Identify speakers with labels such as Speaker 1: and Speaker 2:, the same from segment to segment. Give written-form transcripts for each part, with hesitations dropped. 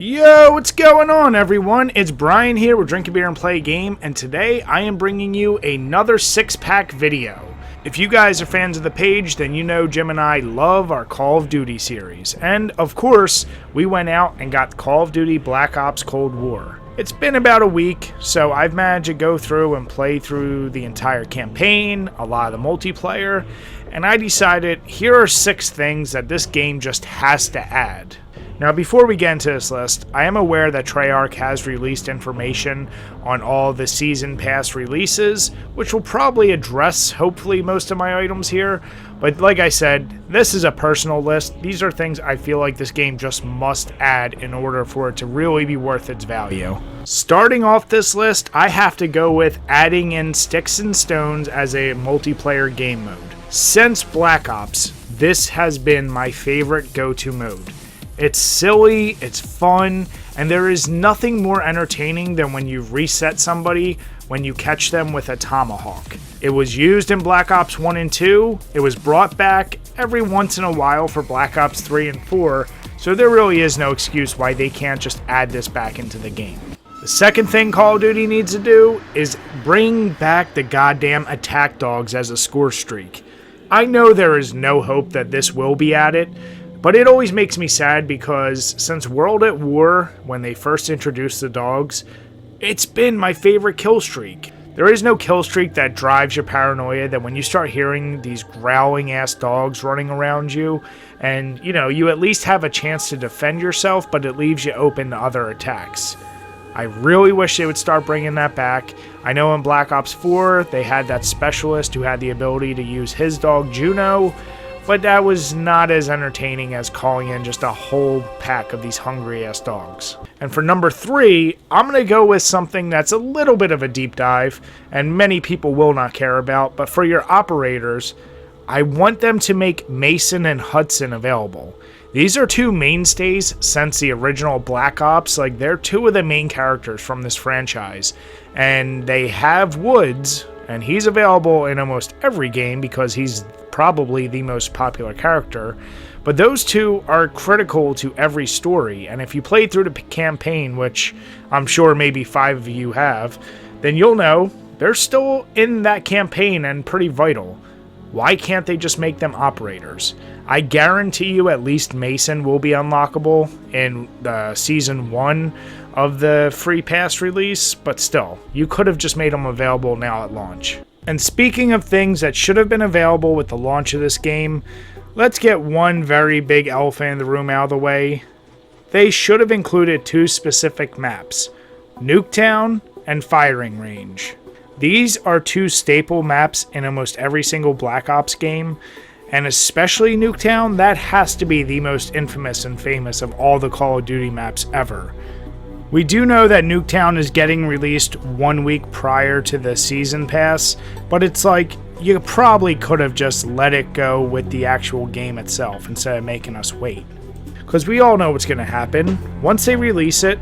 Speaker 1: Yo, what's going on, everyone? It's Brian here with DrinkABeerandPlayAGame, and today I am bringing you another 6-pack video. If you guys are fans of the page, then you know Jim and I love our Call of Duty series, and of course, we went out and got Call of Duty Black Ops Cold War. It's been about a week, so I've managed to go through and play through the entire campaign, a lot of the multiplayer, and I decided here are 6 things that this game just has to add. Now, before we get into this list, I am aware that Treyarch has released information on all the Season Pass releases, which will probably address, hopefully, most of my items here. But like I said, this is a personal list. These are things I feel like this game just must add in order for it to really be worth its value. Starting off this list, I have to go with adding in Sticks and Stones as a multiplayer game mode. Since Black Ops, this has been my favorite go-to mode. It's silly, it's fun, and there is nothing more entertaining than when you reset somebody when you catch them with a tomahawk. It was used in Black Ops 1 and 2, it was brought back every once in a while for Black Ops 3 and 4, so there really is no excuse why they can't just add this back into the game. The second thing Call of Duty needs to do is bring back the goddamn attack dogs as a score streak. I know there is no hope that this will be added, but it always makes me sad because since World at War, when they first introduced the dogs, it's been my favorite kill streak. There is no kill streak that drives your paranoia that when you start hearing these growling ass dogs running around you, and you at least have a chance to defend yourself, but it leaves you open to other attacks. I really wish they would start bringing that back. I know in Black Ops 4, they had that specialist who had the ability to use his dog Juno, but that was not as entertaining as calling in just a whole pack of these hungry-ass dogs. And for number 3, I'm going to go with something that's a little bit of a deep dive, and many people will not care about, but for your operators, I want them to make Mason and Hudson available. These are 2 mainstays since the original Black Ops. Like, they're 2 of the main characters from this franchise, and they have Woods, and he's available in almost every game because he's probably the most popular character, but those 2 are critical to every story, and if you play through the campaign, which I'm sure maybe 5 of you have, then you'll know they're still in that campaign and pretty vital. Why can't they just make them operators? I guarantee you at least Mason will be unlockable in Season 1 of the Free Pass release, but still, you could have just made them available now at launch. And speaking of things that should have been available with the launch of this game, let's get one very big elephant in the room out of the way. They should have included 2 specific maps, Nuketown and Firing Range. These are 2 staple maps in almost every single Black Ops game, and especially Nuketown, that has to be the most infamous and famous of all the Call of Duty maps ever. We do know that Nuketown is getting released 1 week prior to the Season Pass, but it's like you probably could have just let it go with the actual game itself instead of making us wait. Because we all know what's going to happen. Once they release it,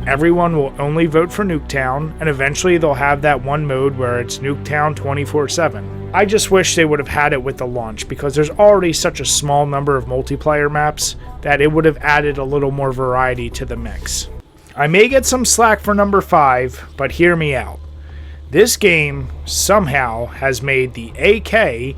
Speaker 1: everyone will only vote for Nuketown, and eventually they'll have that one mode where it's Nuketown 24/7. I just wish they would have had it with the launch, because there's already such a small number of multiplayer maps that it would have added a little more variety to the mix. I may get some slack for number 5, but hear me out. This game somehow has made the AK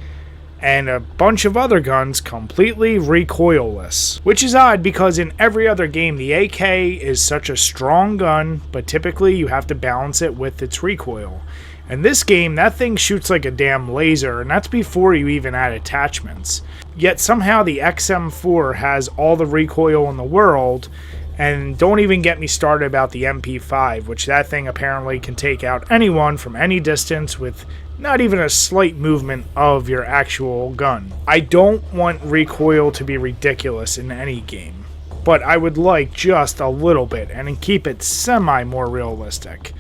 Speaker 1: and a bunch of other guns completely recoilless. Which is odd because in every other game the AK is such a strong gun, but typically you have to balance it with its recoil. In this game, that thing shoots like a damn laser, and that's before you even add attachments. Yet somehow the XM4 has all the recoil in the world, and don't even get me started about the MP5, which that thing apparently can take out anyone from any distance with not even a slight movement of your actual gun. I don't want recoil to be ridiculous in any game, but I would like just a little bit and keep it semi-more realistic.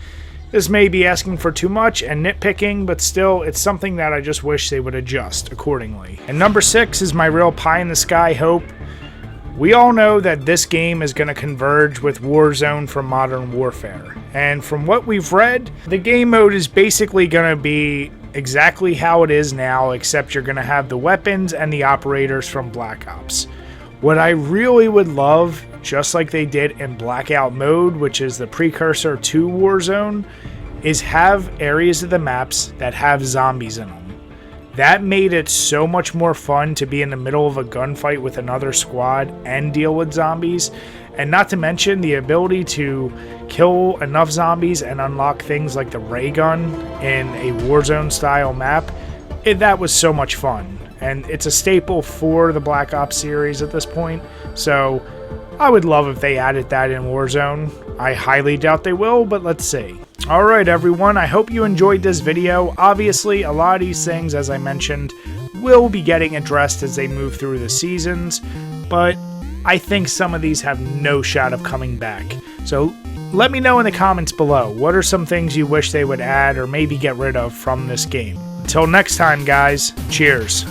Speaker 1: This may be asking for too much and nitpicking, but still, it's something that I just wish they would adjust accordingly. And number 6 is my real pie-in-the-sky hope. We all know that this game is going to converge with Warzone from Modern Warfare, and from what we've read, the game mode is basically going to be exactly how it is now, except you're going to have the weapons and the operators from Black Ops. What I really would love, just like they did in Blackout Mode, which is the precursor to Warzone, is have areas of the maps that have zombies in them. That made it so much more fun to be in the middle of a gunfight with another squad and deal with zombies. And not to mention the ability to kill enough zombies and unlock things like the ray gun in a Warzone style map. That was so much fun. And it's a staple for the Black Ops series at this point. So I would love if they added that in Warzone. I highly doubt they will, but let's see. Alright everyone, I hope you enjoyed this video. Obviously, a lot of these things, as I mentioned, will be getting addressed as they move through the seasons, but I think some of these have no shot of coming back. So let me know in the comments below, what are some things you wish they would add or maybe get rid of from this game? Until next time guys, cheers.